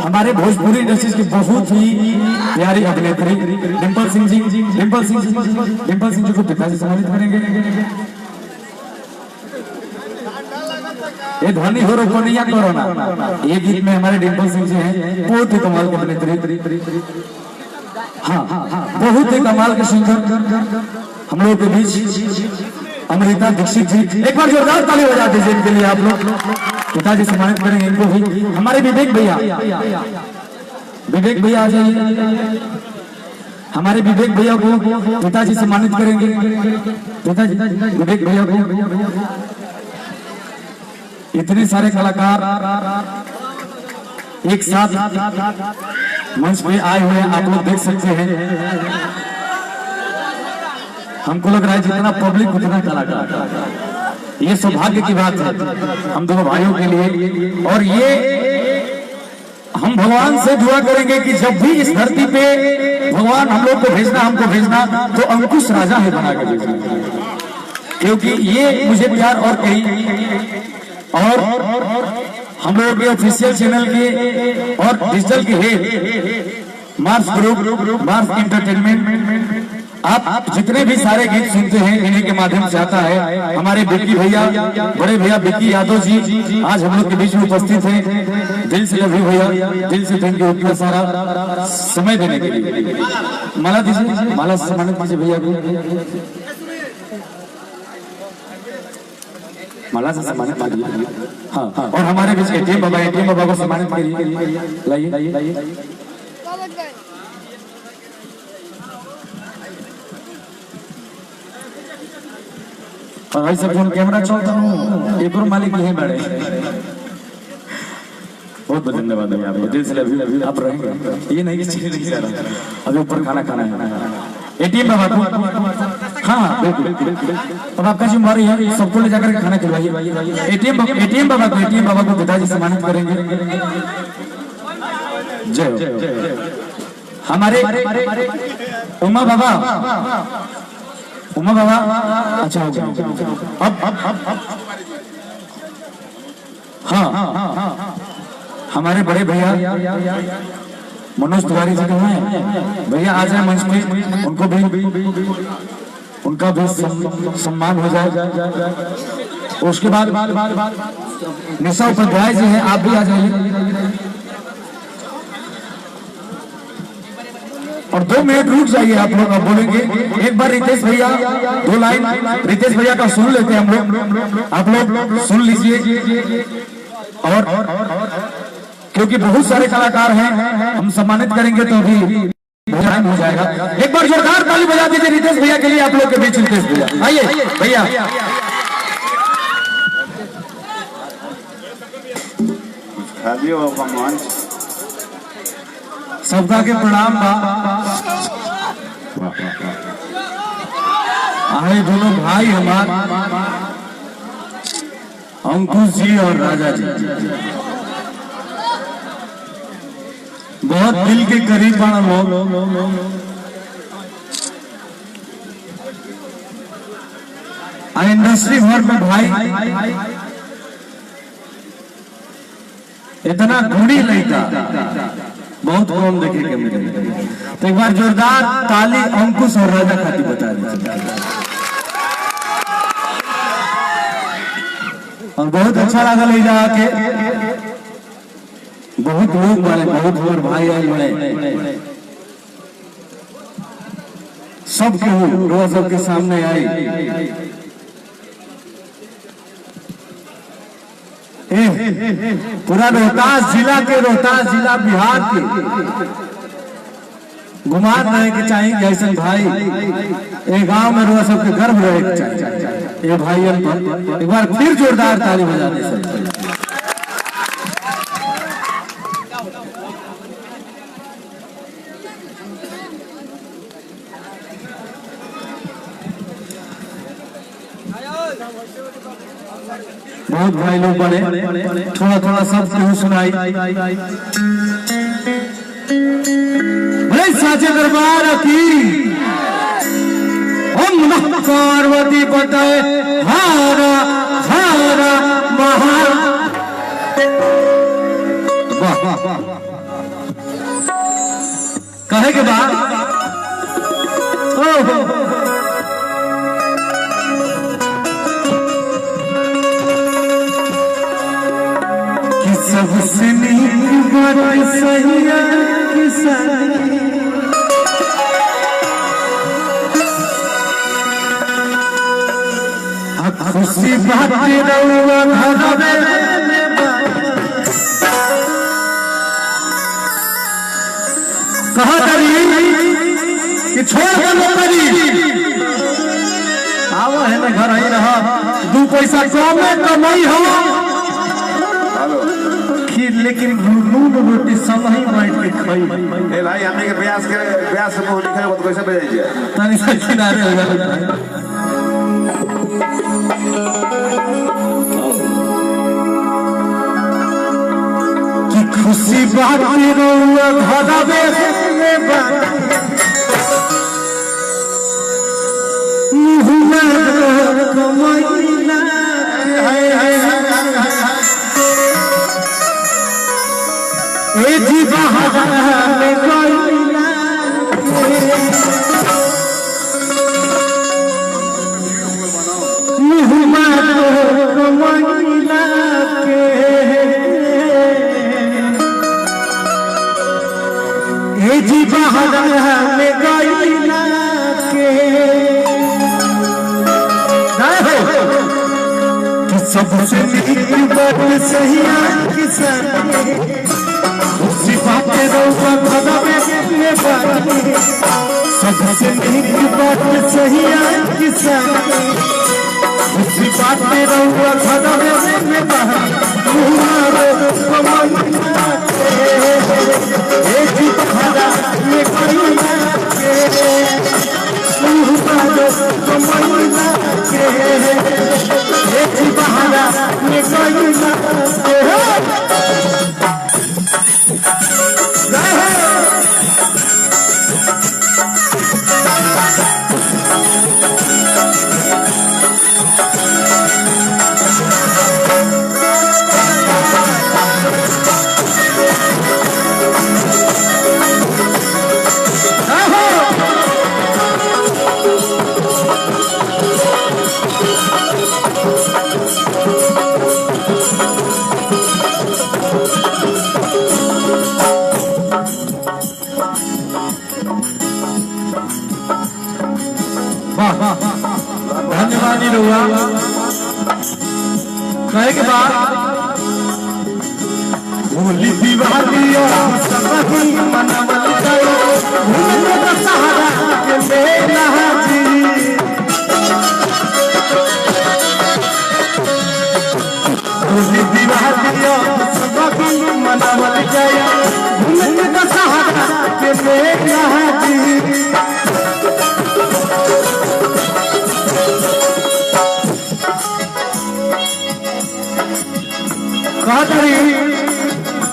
हमारे भोजपुरी इंडस्ट्री की बहुत ही प्यारी अभिनेत्री डिम्पल सिंह जी, डिम्पल सिंह जी को पिताजी सम्मानित करेंगे। ये ध्वनि हो रो कोनिया कोरोना, ये गीत में हमारे डिम्पल सिंह जी हैं, बहुत ही कमाल के अभिनेत्री। हाँ, बहुत ही कमाल के सिंगर हम लोग के बीच अमृता दीक्षित जी, एक बार जोरदार ताली बजा दीजिए इनके लिए आप लोग। पिताजी सम्मानित करेंगे इनको भी। हमारे विवेक भैया आ जाइए। हमारे विवेक भैया को पिताजी सम्मानित करेंगे। पिताजी विवेक भैया को। इतने सारे कलाकार एक साथ मंच पे आए हुए हैं, आप लोग देख सकते हैं। हमको लग रहा है जितना पब्लिक उतना कलाकार। ये सौभाग्य की बात है हम दोनों भाइयों के लिए। और ये हम भगवान से दुआ करेंगे कि जब भी इस धरती पे भगवान हम लोग को भेजना, हमको भेजना, तो अंकुश राजा है बना के भेजना, क्योंकि ये मुझे प्यार और कहीं और हम लोग के ऑफिशियल चैनल के और डिजिटल के head Mars group, Mars entertainment, आप जितने भी सारे गीत सुनते हैं इन्हीं के माध्यम से आता है। हमारे बिक्की भैया, बड़े भैया बिक्की यादव जी आज हम लोग के बीच में उपस्थित हैं। दिल से लव यू भैया, दिल से थैंक यू इतना सारा समय देने के लिए। माला दीजिए, माला से सम्मानित कीजिए भैया को, माला से सम्मानित कीजिए। हाँ, और हमारे बीच एटीएम बाबा को सम्मानित करिए। लाइए और भाई सब फोन कैमरा चलता हूँ, एक और मालिक है बड़े। बहुत बहुत धन्यवाद है आपको, दिल से लव यू। आप रहेंगे, ये नहीं कि चीज नहीं जा रहा, अभी ऊपर खाना है। एटीएम बाबा को, हाँ बिल्कुल, अब आपका जिम्मेवारी है सबको ले जाकर खाना खिलवाइए। एटीएम बाबा को पिताजी सम्मानित करेंगे। जय हमारे उमा बाबा, अच्छा हो गया। अब हाँ, हमारे बड़े भैया मनोज तिवारी जी कहाँ है? भैया आ जाए मंच में, उनको भी उनका भी सम्मान हो जाए। उसके बाद निशा उपाध्याय जी हैं, आप भी आ जाइए। और 2 मिनट रुक जाइए आप लोग, अब बोलेंगे। एक बार रितेश भैया 2 लाइन रितेश भैया का सुन लेते हैं हम लोग, आप लोग सुन लीजिए। और क्योंकि बहुत सारे कलाकार हैं, हम सम्मानित करेंगे तो भी टाइम हो जाएगा। एक बार जोरदार ताली बजा दीजिए रितेश भैया के लिए, आप लोग के बीच रितेश भैया आइए। भैया सबका के प्रणाम बा। आए दोनों भाई हमार अंकुश जी और राजा जी बहुत दिल के करीब बना लोग। इंडस्ट्री भर में भाई इतना गुणी लेता बहुत कम देखे के मिले। तो एक बार जोरदार ताली अंकुश और राजा खाती बता दीजिए। और बहुत अच्छा लगा ले जाके, बहुत लोग वाले, बहुत और भाई आए बड़े सबके रोज सबके सामने आई। पूरा रोहतास जिला बिहार के गुमान रहे के चाहिए ऐसे भाई, एक गांव में रोज सबके गर्व रहे के चाहिए। ये भाई एक बार फिर जोरदार ताली बजा दे। बहुत भाई लोग बने, थोड़ा थोड़ा सब क्यों सुनाई। साचे दरबार की हम पार्वती बताए हारा हारा महा। वाह वाह वाह। कहे के बाद कि सबसे नीक बात सहिया किसानी खुशी बात रउआ घरवे कहा करी कि छोड़ के नौकरी आवा है ना घर ही रहा 2 पैसा कमे कमाई हो लेकिन नून रोटी सब ही बैठ के खाई। ए भाई हमने के ब्यास से मुंह लिखा है तो कैसे भेजिए तनी से किनारे हो जा कि खुशी बात रउआ घरवे सबसे नीक बात सहिया किसानी खुशी बातें रउआ घरवे सबसे नीक बात सहिया किसानी खुशी बातें रउआ घरवे धन्यवाद रउआ कहे के बाद होली दिवाली मनावल जाए दशहरा के मेला जी होली दिवाली मनावल जाए दशहरा के मेला जी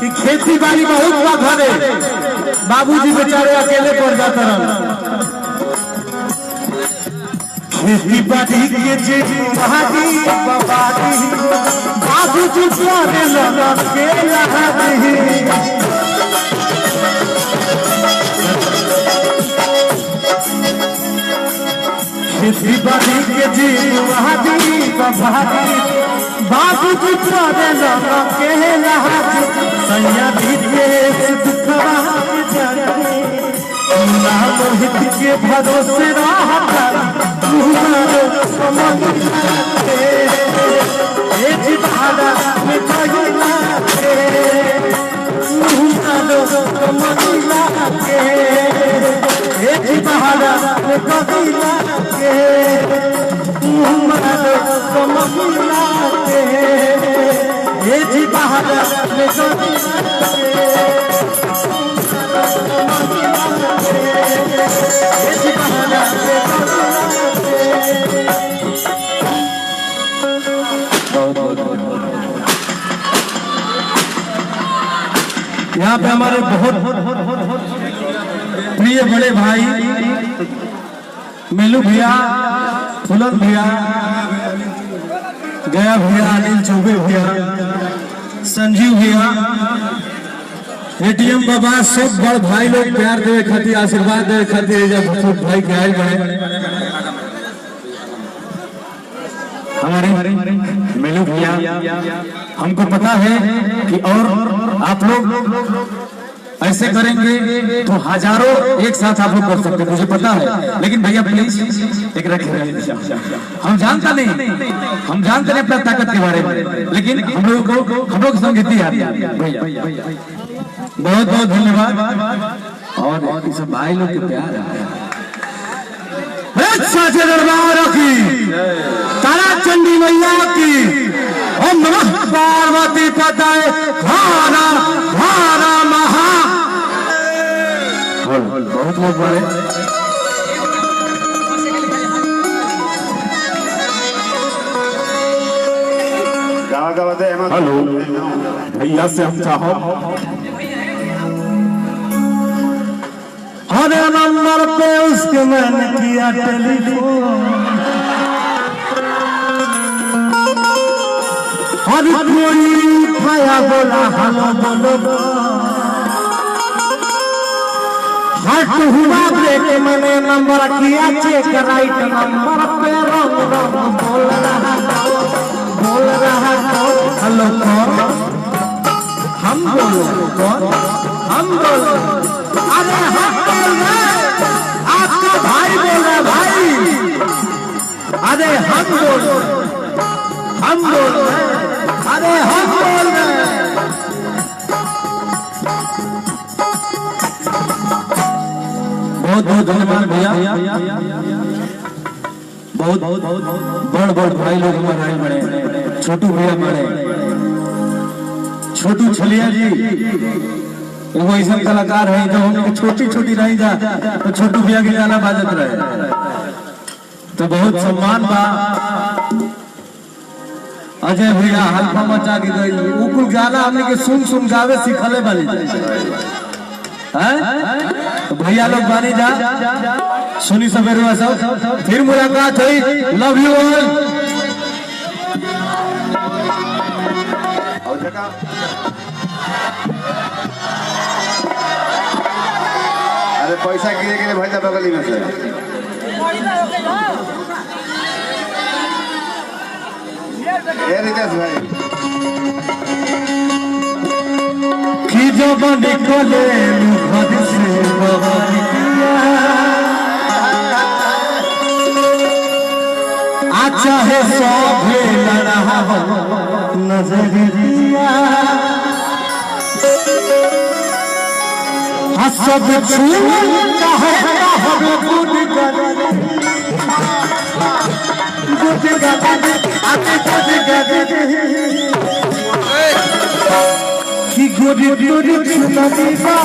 कि खेती बाड़ी बहुत बा घरे बाबूजी बेचारे अकेले पड़ जाते रहे खेती बाड़ी के जे बाबूजी करे लगा के खेती बाड़ी के जे बाबूजी करे लगा के सैया विदेश दुखवा मोहित के भरोसे रहता यहाँ पे हमारे बहुत प्रिय बड़े भाई मेलू भैया, फुलन भैया, गया भैया, अनिल चौबे भैया, संजीव भैया एटीएम बाबा सब बड़ भाई लोग प्यार देवे खातिर आशीर्वाद देवे खातिर जब छोट भाई के आए बड़े हमारे मेलू भैया हमको पता है कि और आप लोग ऐसे करेंगे तो हजारों एक साथ आप लोग कर सकते हैं, मुझे पता है। लेकिन भैया प्लीज एक रखिए, हम जानता नहीं, हम जानते नहीं अपना ताकत के बारे में, लेकिन हम लोग संगीती आती है भैया। बहुत बहुत धन्यवाद और इस भाई लोग के प्यार साचे दरबार की, तारा चंडी मैया की, ओम नमः पार्वती पताये भारा भारा महा। बहुत लोग बड़े हेलो भैया से हम चाहो हर नंबर पे उसके मैंने किया टेलीफोन, हर कोई उठाया बोला हेलो बोलो, हट हुआ ब्रेक मैंने नंबर किया चेक, राइट नंबर पे रंग रंग बोल रहा हेलो कौन, हम बोल कौन, हम बोल, अरे हम बोल रहे, आपका भाई बोल रहा भाई, अरे हम बोल रहे, अरे हम बोल रहे। बहुत बहुत धन्यवाद भैया, बहुत बड़ बड़ भाई लोग हमारे बड़े, छोटू भैया बड़े, छोटू छलिया जी वो ऐसा कलाकार है जो हम छोटी छोटी रही जा तो छोटू भैया के गाना बाजत रहे, तो बहुत सम्मान बा। अजय भैया हल्का मचा के गई, वो गाना हमने के सुन सुन गावे सिखले वाली है भैया लोग बानी जा सुनी सवेरे सब, फिर मुलाकात हुई, लव यू ऑल। अरे पैसा गिरे गिरे भाई साहब बगली में से रितेश भाई कि जब निकले घर से अच्छा है सब लड़ा नजरिया, सब चाहे कि गोरी गोरी चुनरी का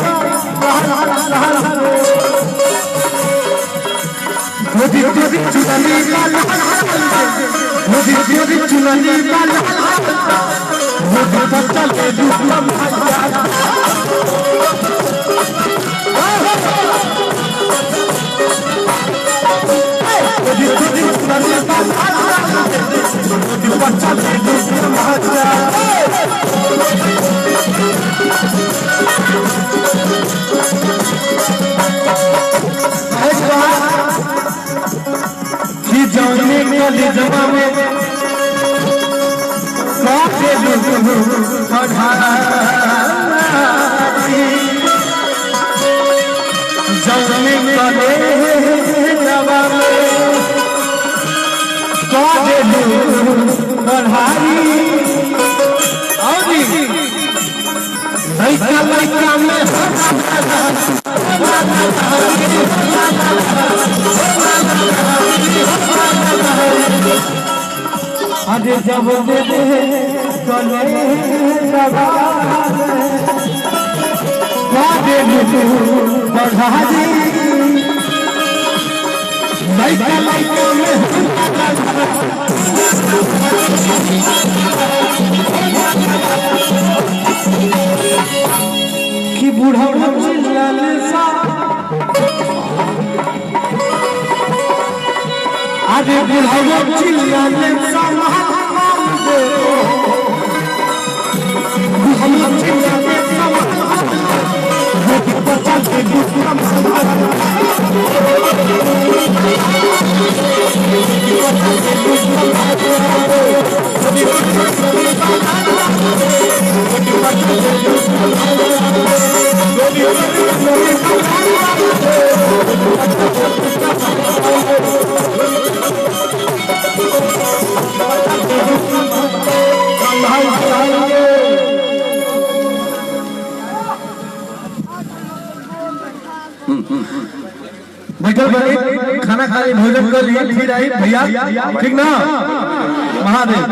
गोरी गोरी चुनरी का गोरी गोरी चुनरी का गोरी बच्चा के दुश्मन गोरी गोरी चुनरी का गोरी बच्चा के दुश्मन कि जाने वाली जगह में काफी जाने वाले जगह में काफी पढ़ाई ऐसा लड़का में अरे जब बढ़ाई लड़का लड़का में कि बूढ़ा चिल्लाने सा अरे बूढ़ा चिल्लाने सा हम चिल्लाने सा बैठल बने खाना खा लिए भोजन कर लिए फिर आई भैया ठीक ना महादेव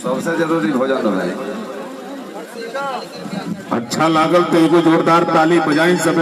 सबसे जरूरी भोजन हो भाई। अच्छा लागल तो एगो जोरदार ताली बजाई सब।